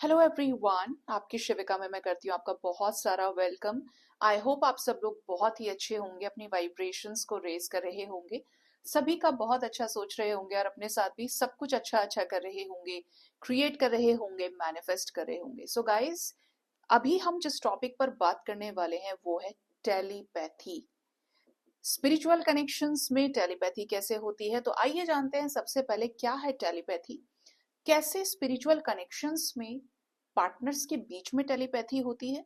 Hello everyone, आपकी शिविका में मैं करती हूँ आपका बहुत सारा वेलकम। आई होप आप सब लोग बहुत ही अच्छे होंगे, अपनी वाइब्रेशंस को रेज कर रहे होंगे, सभी का बहुत अच्छा सोच रहे होंगे और अपने साथ भी सब कुछ अच्छा अच्छा कर रहे होंगे, क्रिएट कर रहे होंगे, मैनिफेस्ट कर रहे होंगे। सो गाइस, अभी हम जिस टॉपिक पर बात करने वाले हैं वो है टेलीपैथी। स्पिरिचुअल कनेक्शंस में टेलीपैथी कैसे होती है, तो आइए जानते हैं सबसे पहले क्या है टेलीपैथी। कैसे स्पिरिचुअल कनेक्शंस में पार्टनर्स के बीच में टेलीपैथी होती है,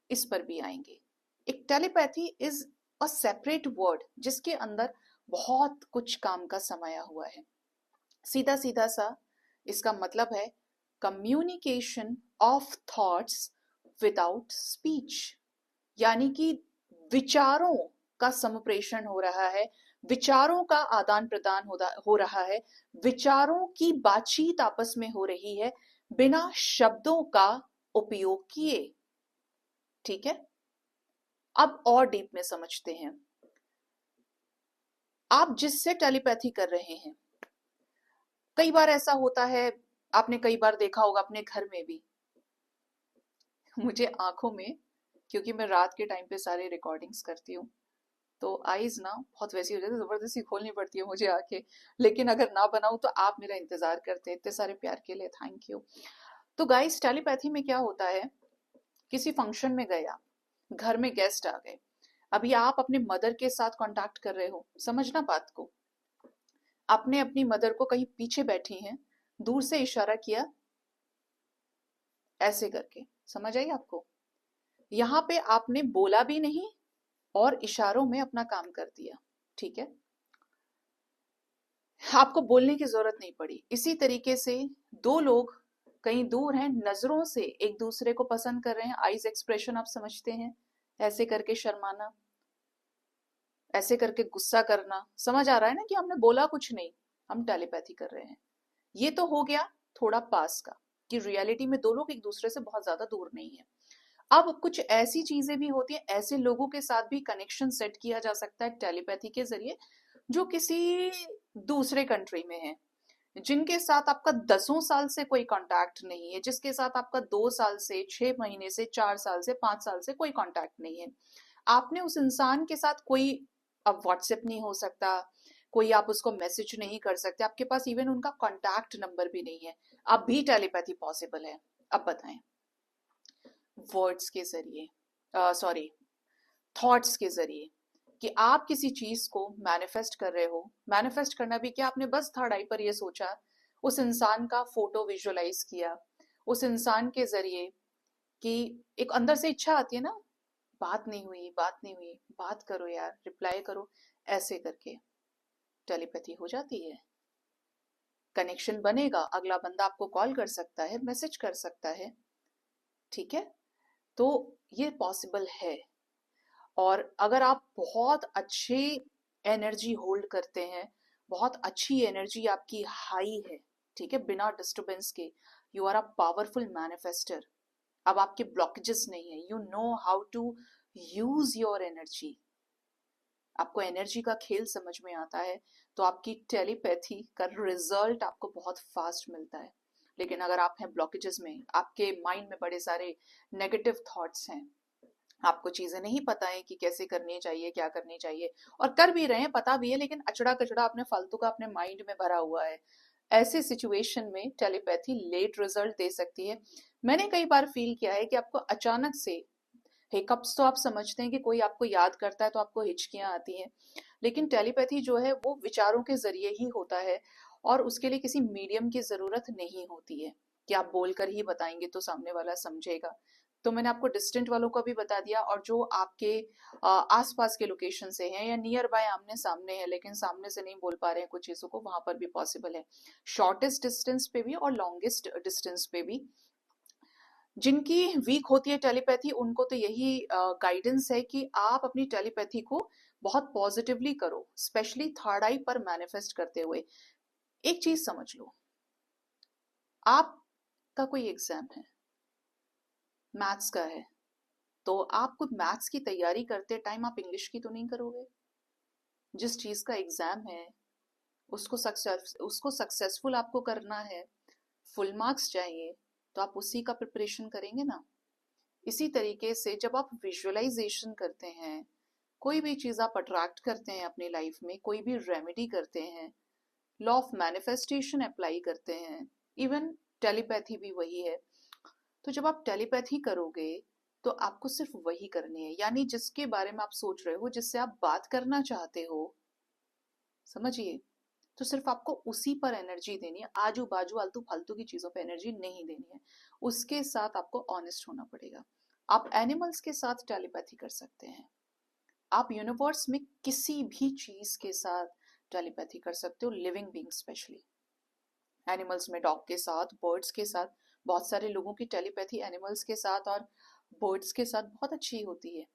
इस पर भी आएंगे। एक telepathy is a separate word जिसके अंदर बहुत कुछ काम का समाया हुआ है। सीधा सीधा सा इसका मतलब है communication of thoughts without speech, यानी कि विचारों का संप्रेषण हो रहा है, विचारों का आदान प्रदान हो रहा है, विचारों की बातचीत आपस में हो रही है बिना शब्दों का उपयोग किए। ठीक है, अब और डीप में समझते हैं। आप जिससे टेलीपैथी कर रहे हैं, कई बार ऐसा होता है, आपने कई बार देखा होगा अपने घर में भी। मुझे आंखों में, क्योंकि मैं रात के टाइम पे सारे रिकॉर्डिंग्स करती हूँ, तो आईज ना बहुत वैसी हो जाती है, जबरदस्ती खोलनी पड़ती है मुझे आंखें। लेकिन अगर ना बनाऊं तो आप मेरा इंतजार करते हैं, इतने सारे प्यार के लिए थैंक यू। तो गाइस, टेलीपैथी में क्या होता है, किसी फंक्शन में गए आप, घर में गेस्ट आ गए, अभी आप अपने मदर के साथ कांटेक्ट कर रहे हो, समझना बात को। आपने अपनी मदर को कहीं पीछे बैठी हैं, दूर से इशारा किया ऐसे करके, समझ आई आपको। यहाँ पे आपने बोला भी नहीं और इशारों में अपना काम कर दिया। ठीक है, आपको बोलने की जरूरत नहीं पड़ी। इसी तरीके से दो लोग कहीं दूर हैं, नजरों से एक दूसरे को पसंद कर रहे हैं, आईज एक्सप्रेशन आप समझते हैं, ऐसे करके शर्माना, ऐसे करके गुस्सा करना, समझ आ रहा है ना कि हमने बोला कुछ नहीं, हम टेलीपैथी कर रहे हैं। ये तो हो गया थोड़ा पास का, कि रियलिटी में दो लोग एक दूसरे से बहुत ज्यादा दूर नहीं है। अब कुछ ऐसी चीजें भी होती है, ऐसे लोगों के साथ भी कनेक्शन सेट किया जा सकता है टेलीपैथी के जरिए, जो किसी दूसरे कंट्री में है, जिनके साथ आपका 10 साल से कोई कांटेक्ट नहीं है, जिसके साथ आपका 2 साल से, 6 महीने से, 4 साल से, 5 साल से कोई कांटेक्ट नहीं है। आपने उस इंसान के साथ कोई, अब व्हाट्सएप नहीं हो सकता, कोई आप उसको मैसेज नहीं कर सकते, आपके पास इवन उनका कांटेक्ट नंबर भी नहीं है, अब भी टेलीपैथी पॉसिबल है। अब बताएं, वर्ड्स के जरिए, सॉरी, थॉट्स के जरिए, कि आप किसी चीज को मैनिफेस्ट कर रहे हो। मैनिफेस्ट करना भी क्या, आपने बस थर्ड आई पर ये सोचा, उस इंसान का फोटो विजुअलाइज किया, उस इंसान के जरिए, कि एक अंदर से इच्छा आती है ना, बात नहीं हुई, बात नहीं हुई, बात करो यार, रिप्लाई करो, ऐसे करके टेलीपैथी हो जाती है। कनेक्शन बनेगा, अगला बंदा आपको कॉल कर सकता है, मैसेज कर सकता है। ठीक है, तो ये पॉसिबल है। और अगर आप बहुत अच्छी एनर्जी होल्ड करते हैं, बहुत अच्छी एनर्जी आपकी हाई है, ठीक है, बिना डिस्टरबेंस के, you are a powerful manifester. अब आपके ब्लॉकेजेस नहीं है, you know how to use your energy, आपको एनर्जी का खेल समझ में आता है, तो आपकी टेलीपैथी का रिजल्ट आपको बहुत फास्ट मिलता है। लेकिन अगर आप हैं ब्लॉकेजेस में, आपके माइंड में बड़े सारे नेगेटिव थॉट्स हैं, आपको चीजें नहीं पता है कि कैसे करनी चाहिए, क्या करनी चाहिए, और कर भी रहे हैं, पता भी है, लेकिन अचड़ा कचड़ा अपने फालतू का अपने माइंड में भरा हुआ है, ऐसे सिचुएशन में टेलीपैथी लेट रिजल्ट दे सकती है। मैंने कई बार फील किया है कि आपको अचानक से हिकअप्स, तो आप समझते हैं कि कोई आपको याद करता है तो आपको हिचकियां आती हैं, लेकिन टेलीपैथी जो है वो विचारों के जरिए ही होता है, और उसके लिए किसी मीडियम की जरूरत नहीं होती है कि आप बोलकर ही बताएंगे तो सामने वाला समझेगा। तो मैंने आपको डिस्टेंट वालों का भी बता दिया, और जो आपके आसपास के लोकेशन से हैं या नियर बाय आमने सामने है, लेकिन सामने से नहीं बोल पा रहे हैं कुछ चीजों को, वहां पर भी पॉसिबल है, शॉर्टेस्ट डिस्टेंस पे भी और लॉन्गेस्ट डिस्टेंस पे भी। जिनकी वीक होती है टेलीपैथी, उनको तो यही गाइडेंस है कि आप अपनी टेलीपैथी को बहुत पॉजिटिवली करो, स्पेशली थर्ड आई पर मैनिफेस्ट करते हुए। एक चीज समझ लो, आपका कोई एग्जाम है, मैथ्स का है, तो आप खुद मैथ्स की तैयारी करते टाइम आप इंग्लिश की तो नहीं करोगे। जिस चीज का एग्जाम है, उसको सक्सेसफुल आपको करना है, फुल मार्क्स चाहिए, तो आप उसी का प्रिपरेशन करेंगे ना। इसी तरीके से जब आप विजुअलाइजेशन करते हैं, कोई भी चीज आप अट्रैक्ट करते हैं अपनी लाइफ में, कोई भी रेमेडी करते हैं, लॉ ऑफ मैनिफेस्टेशन अप्लाई करते हैं, इवन टेलीपैथी भी वही है। तो जब आप टेलीपैथी करोगे तो आपको सिर्फ वही करनी है, यानी जिसके बारे में आप सोच रहे हो, जिससे आप बात करना चाहते हो, समझिए, तो सिर्फ आपको उसी पर एनर्जी देनी है, आजू बाजू आलतू फालतू की चीजों पर एनर्जी नहीं देनी है। उसके साथ आपको ऑनेस्ट होना पड़ेगा। आप एनिमल्स के साथ टेलीपैथी कर सकते हैं, आप यूनिवर्स में किसी भी चीज के साथ टेलीपैथी कर सकते हो, लिविंग बीइंग स्पेशली। एनिमल्स में डॉग के साथ, बर्ड्स के साथ, बहुत सारे लोगों की टेलीपैथी एनिमल्स के साथ और बर्ड्स के साथ बहुत अच्छी होती है।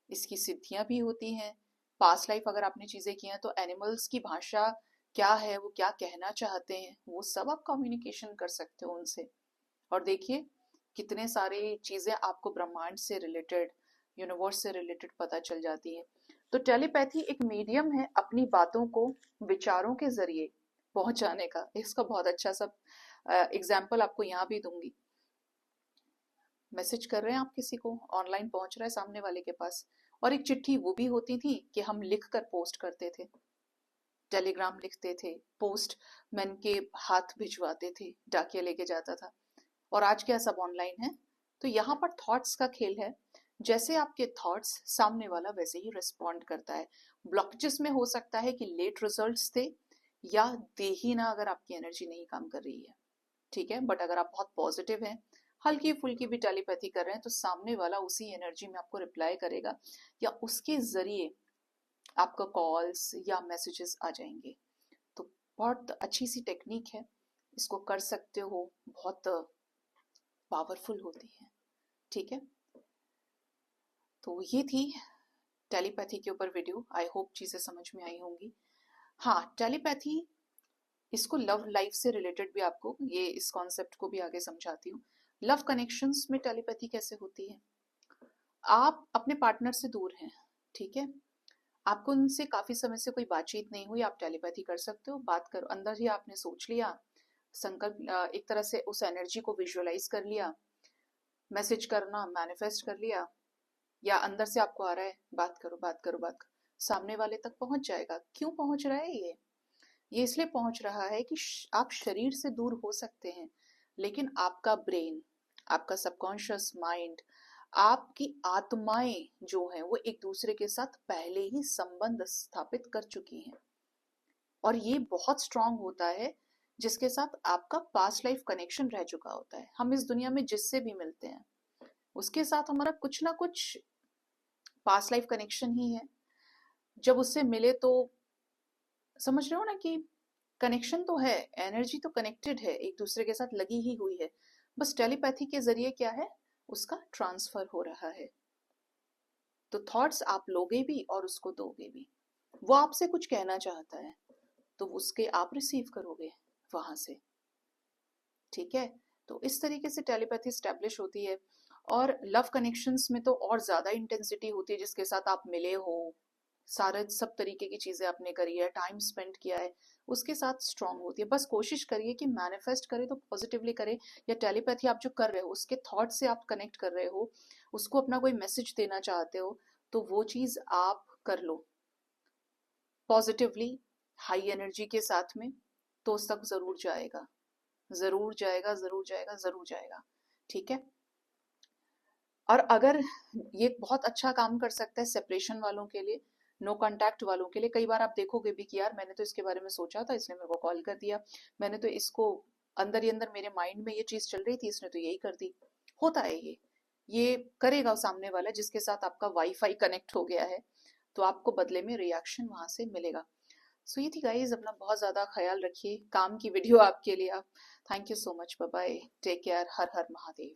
इसकी सिद्धियां भी होती हैं। पास्ट लाइफ अगर आपने चीजें की हैं तो एनिमल्स की भाषा क्या है, वो क्या कहना चाहते हैं, वो सब आप कम्युनिकेशन कर सकते हो उनसे। और देखिए कितने सारे चीजें आपको ब्रह्मांड से रिलेटेड, यूनिवर्स से रिलेटेड पता चल जाती है। तो टेलीपैथी एक मीडियम है अपनी बातों को विचारों के जरिए पहुंचाने का। इसका बहुत अच्छा सा एग्जाम्पल आपको यहाँ भी दूंगी। मैसेज कर रहे हैं आप किसी को, ऑनलाइन पहुंच रहा है सामने वाले के पास। और एक चिट्ठी वो भी होती थी कि हम लिख कर पोस्ट करते थे, टेलीग्राम लिखते थे, पोस्ट मैन के हाथ भिजवाते थे, डाकिया लेके जाता था। और आज क्या सब ऑनलाइन है। तो यहाँ पर थॉट्स का खेल है। जैसे आपके थॉट्स, सामने वाला वैसे ही रिस्पॉन्ड करता है। ब्लॉकेजेस में हो सकता है कि लेट रिजल्ट्स थे या दे ही ना, अगर आपकी एनर्जी नहीं काम कर रही है, ठीक है। बट अगर आप बहुत पॉजिटिव हैं, हल्की फुल्की भी टेलीपैथी कर रहे हैं, तो सामने वाला उसी एनर्जी में आपको रिप्लाई करेगा या उसके जरिए आपका कॉल्स या मैसेजेस आ जाएंगे। तो बहुत अच्छी सी टेक्निक है, इसको कर सकते हो, बहुत पावरफुल होती है, ठीक है। तो ये थी टेलीपैथी के ऊपर वीडियो। आई होप चीजें समझ में आई होंगी। हाँ, टेलीपैथी, इसको लव लाइफ से रिलेटेड भी आपको ये इस कॉन्सेप्ट को भी आगे समझाती हूँ। लव कनेक्शंस में टेलीपैथी कैसे होती है। आप अपने पार्टनर से दूर हैं, ठीक है, आपको उनसे काफी समय से कोई बातचीत नहीं हुई, आप टेलीपैथी कर सकते हो। बात करो, अंदर ही आपने सोच लिया, संकल्प, एक तरह से उस एनर्जी को विजुअलाइज कर लिया, मैसेज करना मैनिफेस्ट कर लिया, या अंदर से आपको आ रहा है बात करो बात करो बात करो, सामने वाले तक पहुंच जाएगा। क्यों पहुंच रहा है ये इसलिए पहुंच रहा है कि आप शरीर से दूर हो सकते हैं, लेकिन आपका ब्रेन, आपका सबकॉन्शियस माइंड, आपकी आत्माएं जो हैं वो एक दूसरे के साथ पहले ही संबंध स्थापित कर चुकी हैं। और ये बहुत स्ट्रांग होता है, जिसके साथ आपका पास्ट लाइफ कनेक्शन रह चुका होता है। हम इस दुनिया में जिससे भी मिलते हैं उसके साथ हमारा कुछ ना कुछ पास्ट लाइफ कनेक्शन ही है। जब उससे मिले तो समझ रहे हो ना कि कनेक्शन तो है, एनर्जी तो कनेक्टेड है, एक दूसरे के साथ लगी ही हुई है। बस टेलीपैथी के जरिए क्या है, उसका ट्रांसफर हो रहा है। तो थॉट्स आप लोगे भी और उसको दोगे भी। वो आपसे कुछ कहना चाहता है तो उसके आप रिसीव करोगे वहां से, ठीक है। तो इस तरीके से टेलीपैथी स्टैब्लिश होती है। और लव कनेक्शंस में तो और ज्यादा इंटेंसिटी होती है, जिसके साथ आप मिले हो, सारे सब तरीके की चीजें आपने करी है, टाइम स्पेंड किया है, उसके साथ स्ट्रांग होती है। बस कोशिश करिए कि मैनिफेस्ट करें तो पॉजिटिवली करें, या टेलीपैथी आप जो कर रहे हो उसके थॉट से आप कनेक्ट कर रहे हो, उसको अपना कोई मैसेज देना चाहते हो, तो वो चीज आप कर लो पॉजिटिवली, हाई एनर्जी के साथ में, तो उस तक जरूर जाएगा, जरूर जाएगा, जरूर जाएगा, जरूर जाएगा, ठीक है। और अगर ये बहुत अच्छा काम कर सकता है सेपरेशन वालों के लिए, नो कांटेक्ट वालों के लिए। कई बार आप देखोगे भी कि यार मैंने तो इसके बारे में सोचा था, इसने मेरे को कॉल कर दिया, मैंने तो इसको अंदर ही अंदर मेरे माइंड में ये चीज चल रही थी, इसने तो यही कर दी। होता है ये करेगा सामने वाला जिसके साथ आपका वाईफाई कनेक्ट हो गया है, तो आपको बदले में रिएक्शन वहां से मिलेगा। सो ये थी गाइज, अपना बहुत ज्यादा ख्याल रखिए, काम की वीडियो आपके लिए। आप thank you so much, bye bye, take care, हर हर महादेव।